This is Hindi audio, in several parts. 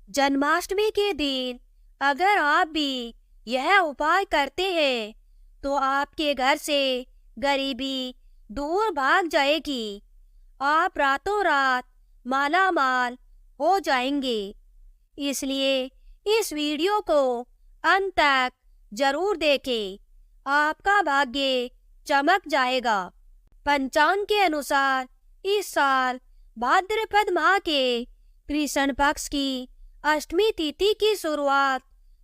जन्माष्टमी के दिन अगर आप भी यह उपाय करते हैं तो आपके घर से गरीबी दूर भाग जाएगी। आप रातों रात माला माल हो जाएंगे। इसलिए इस वीडियो को अंत तक जरूर देखें, आपका भाग्य चमक जाएगा। पंचांग के अनुसार इस साल भाद्रपद माह के कृष्ण पक्ष की अष्टमी तिथि की शुरुआत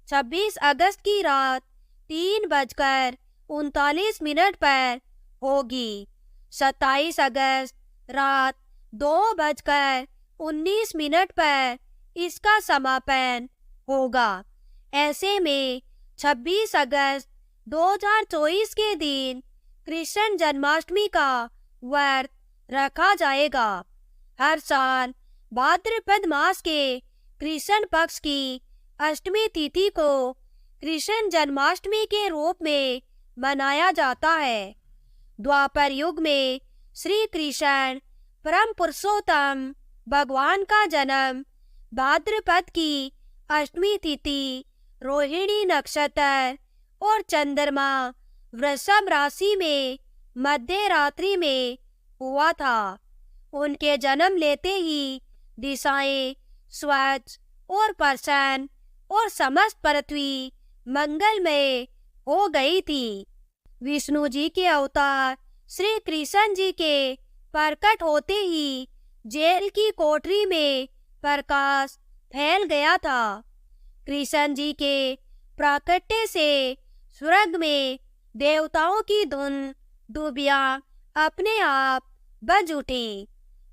26 अगस्त की रात 3:39 पर होगी। 27 अगस्त रात 2:19 पर इसका समापन होगा। ऐसे में 26 अगस्त 2024 के दिन कृष्ण जन्माष्टमी का व्रत रखा जाएगा। हर साल भाद्रपद मास के कृष्ण पक्ष की अष्टमी तिथि को कृष्ण जन्माष्टमी के रूप में मनाया जाता है। द्वापर युग में श्री कृष्ण परम पुरुषोत्तम भगवान का जन्म भाद्रपद की अष्टमी तिथि, रोहिणी नक्षत्र और चंद्रमा वृषभ राशि में मध्य रात्रि में हुआ था। उनके जन्म लेते ही दिशाएं स्वच्छ और प्रसन्न और समस्त पृथ्वी मंगलमय हो गई थी। विष्णु जी के अवतार श्री कृष्ण जी के प्रकट होते ही जेल की कोठरी में प्रकाश फैल गया था। कृष्ण जी के प्राकट्य से स्वर्ग में देवताओं की धुन दुबियां अपने आप बज उठी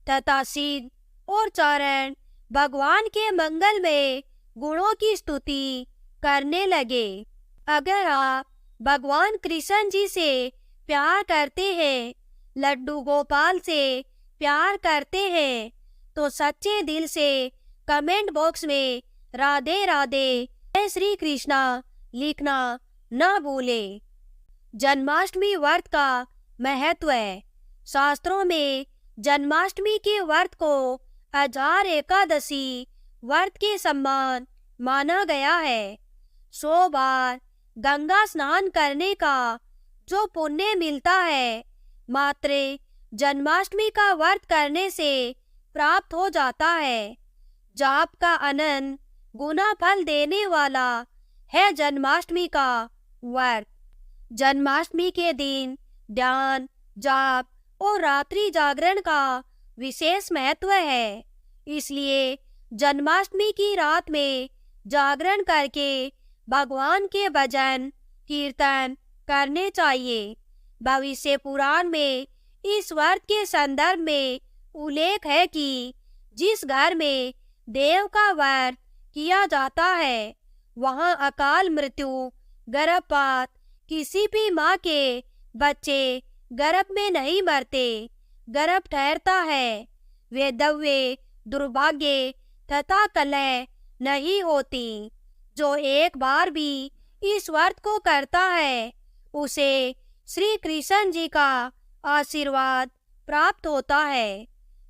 तथा सिद्ध और चारण भगवान के मंगल में गुणों की स्तुति करने लगे। अगर आप भगवान कृष्ण जी से प्यार करते हैं, लड्डू गोपाल से प्यार करते हैं, तो सच्चे दिल से कमेंट बॉक्स में राधे राधे जय श्री कृष्णा लिखना न भूलें। जन्माष्टमी व्रत का महत्व है। शास्त्रों में जन्माष्टमी के व्रत को आषाढ़ एकादशी व्रत के समान माना गया है। 100 बार गंगा स्नान करने का जो पुण्य मिलता है, मात्र जन्माष्टमी का व्रत करने से प्राप्त हो जाता है। जाप का अनंत गुना फल देने वाला है जन्माष्टमी का व्रत। जन्माष्टमी के दिन ध्यान, जाप और रात्रि जागरण का विशेष महत्व है। इसलिए जन्माष्टमी की रात में जागरण करके भगवान के भजन कीर्तन करने चाहिए। भविष्य पुराण में इस व्रत के संदर्भ में उल्लेख है कि जिस घर में देव का व्रत किया जाता है, वहां अकाल मृत्यु, गर्भपात, किसी भी माँ के बच्चे गर्भ में नहीं मरते, गर्भ ठहरता है, वैधव्य, दुर्भाग्य तथा कलह नहीं होती। जो एक बार भी इस व्रत को करता है, उसे श्री कृष्ण जी का आशीर्वाद प्राप्त होता है।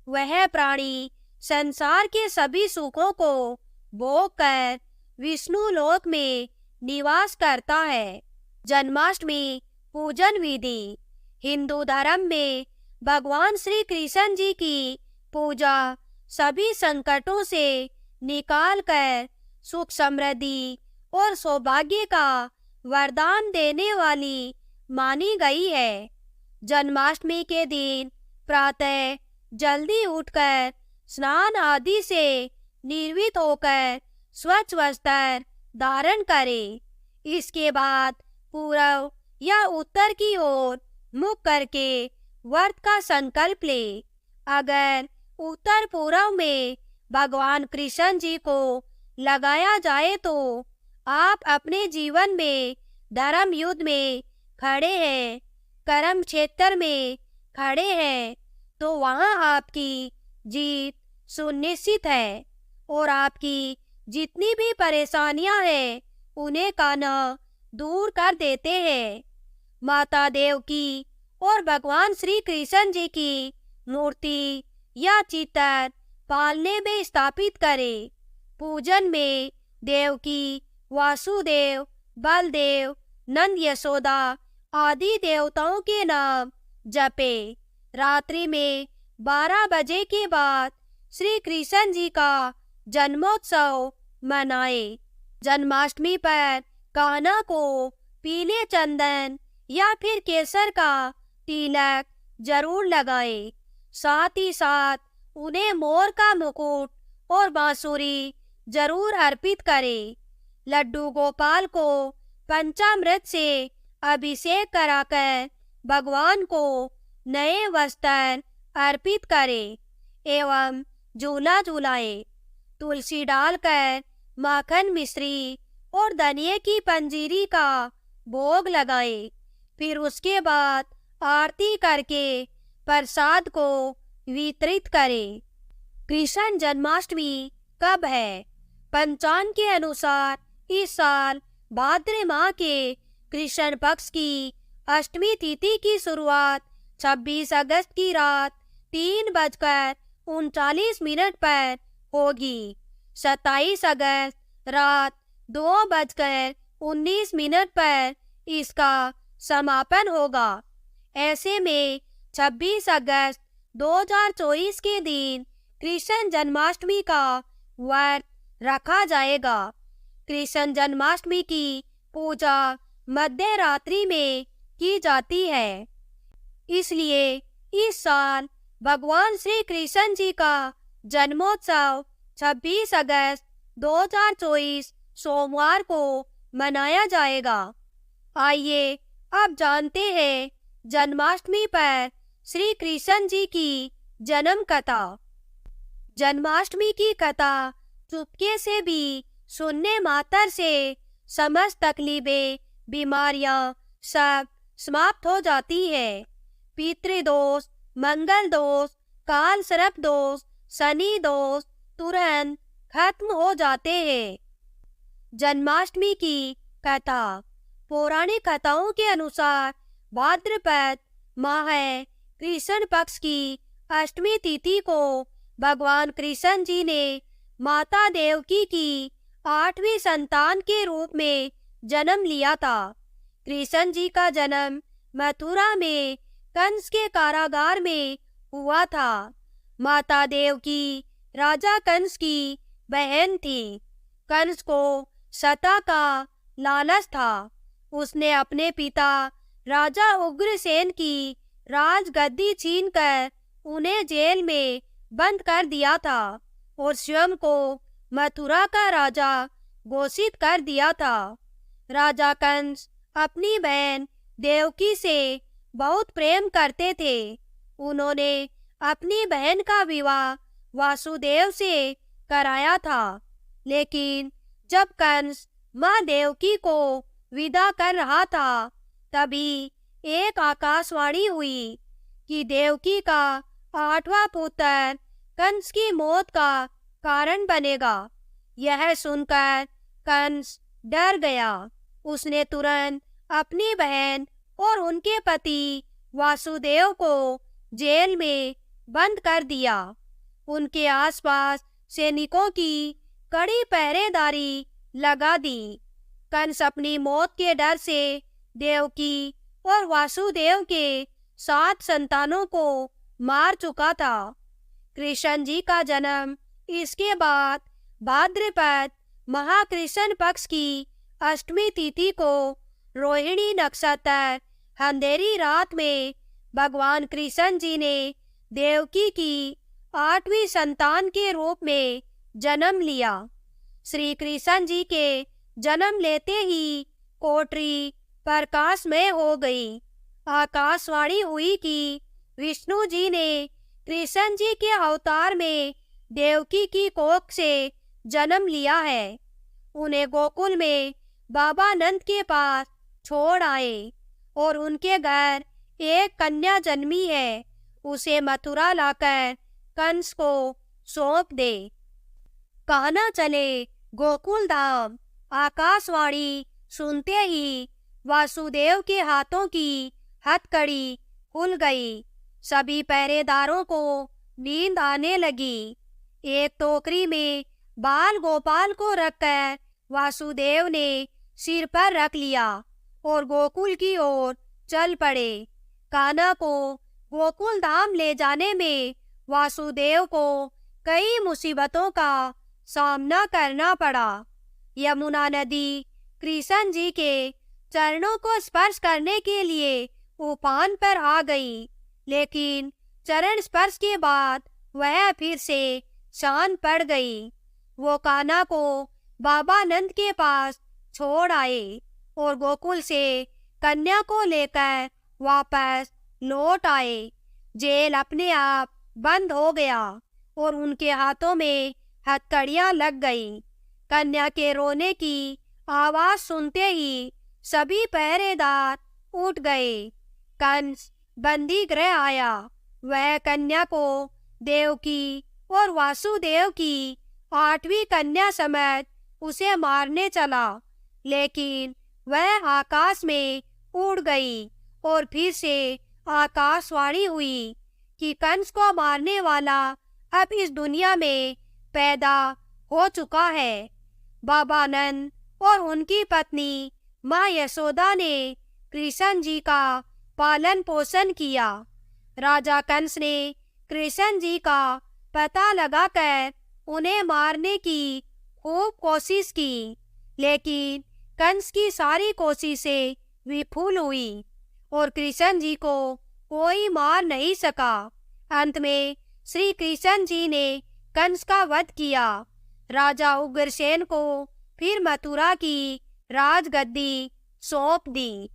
वह प्राणी संसार के सभी सुखों को भोग कर विष्णु लोक में निवास करता है। जन्माष्टमी पूजन विधि। हिंदू धर्म में भगवान श्री कृष्ण जी की पूजा सभी संकटों से निकाल कर सुख, समृद्धि और सौभाग्य का वरदान देने वाली मानी गई है। जन्माष्टमी के दिन प्रातः जल्दी उठकर स्नान आदि से निर्वित होकर स्वच्छ वस्त्र धारण करें। इसके बाद पूर्व या उत्तर की ओर मुख करके व्रत का संकल्प ले। अगर उत्तर पूर्व में भगवान कृष्ण जी को लगाया जाए तो आप अपने जीवन में धर्म युद्ध में खड़े हैं, कर्म क्षेत्र में खड़े हैं, तो वहां आपकी जीत सुनिश्चित है और आपकी जितनी भी परेशानियां हैं उन्हें कान्हा दूर कर देते हैं। माता देव की और भगवान श्री कृष्ण जी की मूर्ति या चित्र पालने में स्थापित करें। पूजन में देवकी, वासुदेव, बलदेव, नंद, यशोदा आदि देवताओं के नाम जपे। रात्रि में 12 बजे के बाद श्री कृष्ण जी का जन्मोत्सव मनाए। जन्माष्टमी पर कान्हा को पीले चंदन या फिर केसर का तिलक जरूर लगाए। साथ ही साथ उन्हें मोर का मुकुट और बांसुरी जरूर अर्पित करे। लड्डू गोपाल को पंचामृत से अभिषेक कराकर भगवान को नए वस्त्र अर्पित करे एवं झूला झूलाए। तुलसी डालकर माखन, मिश्री और धनिये की पंजीरी का भोग लगाए। फिर उसके बाद आरती करके प्रसाद को वितरित करे। कृष्ण जन्माष्टमी कब है? पंचांग के अनुसार इस साल भाद्र माह के कृष्ण पक्ष की अष्टमी तिथि की शुरुआत 26 अगस्त की रात 3:39 पर होगी। 27 अगस्त रात 2:19 पर इसका समापन होगा। ऐसे में 26 अगस्त 2024 के दिन कृष्ण जन्माष्टमी का व्रत रखा जाएगा। कृष्ण जन्माष्टमी की पूजा मध्य रात्रि में की जाती है। इसलिए इस साल भगवान श्री कृष्ण जी का जन्मोत्सव 26 अगस्त 2024 सोमवार को मनाया जाएगा। आइए अब जानते हैं जन्माष्टमी पर श्री कृष्ण जी की जन्म कथा। जन्माष्टमी की कथा चुपके से भी सुनने मात्र से समस्त तकलीफें, बीमारियां सब समाप्त हो जाती है। पितृदोष, मंगल दोष, काल सर्प दोष, शनि दोष तुरंत खत्म हो जाते हैं। जन्माष्टमी की कथा पौराणिक कथाओं के अनुसार भाद्रपद माह कृष्ण पक्ष की अष्टमी तिथि को भगवान कृष्ण जी ने माता देवकी की 8वीं संतान के रूप में जन्म लिया था। कृष्ण जी का जन्म मथुरा में कंस के कारागार में हुआ था। माता देवकी राजा कंस की बहन थी। कंस को सता का लालच था। उसने अपने पिता राजा उग्रसेन की राजगद्दी छीनकर उन्हें जेल में बंद कर दिया था और स्वयं को मथुरा का राजा घोषित कर दिया था। राजा कंस अपनी बहन देवकी से बहुत प्रेम करते थे। उन्होंने अपनी बहन का विवाह वासुदेव से कराया था। लेकिन जब कंस मां देवकी को विदा कर रहा था, तभी एक आकाशवाणी हुई कि देवकी का 8वां पुत्र कंस की मौत का कारण बनेगा। यह सुनकर कंस डर गया। उसने तुरंत अपनी बहन और उनके पति वासुदेव को जेल में बंद कर दिया। उनके आसपास सैनिकों की कड़ी पहरेदारी लगा दी। कंस अपनी मौत के डर से देवकी और वासुदेव के 7 संतानों को मार चुका था। कृष्ण जी का जन्म इसके बाद भाद्रपद महाकृष्ण पक्ष की अष्टमी तिथि को रोहिणी नक्षत्र अंधेरी रात में भगवान कृष्ण जी ने देवकी की 8वीं संतान के रूप में जन्म लिया। श्री कृष्ण जी के जन्म लेते ही कोठरी प्रकाशमय हो गई। आकाशवाणी हुई कि विष्णु जी ने कृष्ण जी के अवतार में देवकी की कोख से जन्म लिया है। उन्हें गोकुल में बाबा नंद के पास छोड़ आए और उनके घर एक कन्या जन्मी है। उसे मथुरा लाकर कंस को सौंप दे। कान्हा चले गोकुल धाम। आकाशवाणी सुनते ही वासुदेव के हाथों की हथकड़ी खुल गई। सभी पहरेदारों को नींद आने लगी। एक टोकरी में बाल गोपाल को रखकर वासुदेव ने सिर पर रख लिया और गोकुल की ओर चल पड़े। कान्हा को गोकुल धाम ले जाने में वासुदेव को कई मुसीबतों का सामना करना पड़ा। यमुना नदी कृष्ण जी के चरणों को स्पर्श करने के लिए उफान पर आ गई, लेकिन चरण स्पर्श के बाद वह फिर से शांत पड़ गई। वो कान्हा को बाबा नंद के पास छोड़ आए और गोकुल से कन्या को लेकर वापस लौट आए। जेल अपने आप बंद हो गया और उनके हाथों में हथकड़ियां लग गई। कन्या के रोने की आवाज सुनते ही सभी पहरेदार उठ गए। कंस बंदी गृह आया। वह कन्या को देवकी और वासुदेव की 8वीं कन्या समेत उसे मारने चला, लेकिन वह आकाश में उड़ गई और फिर से आकाशवाणी हुई कि कंस को मारने वाला अब इस दुनिया में पैदा हो चुका है। बाबा नंद और उनकी पत्नी माँ यशोदा ने कृष्ण जी का पालन पोषण किया। राजा कंस ने कृष्ण जी का पता लगाकर उन्हें मारने की खूब कोशिश की, लेकिन कंस की सारी कोशिशें विफल हुई और कृष्ण जी को कोई मार नहीं सका। अंत में श्री कृष्ण जी ने कंस का वध किया। राजा उग्रसेन को फिर मथुरा की राजगद्दी सौंप दी।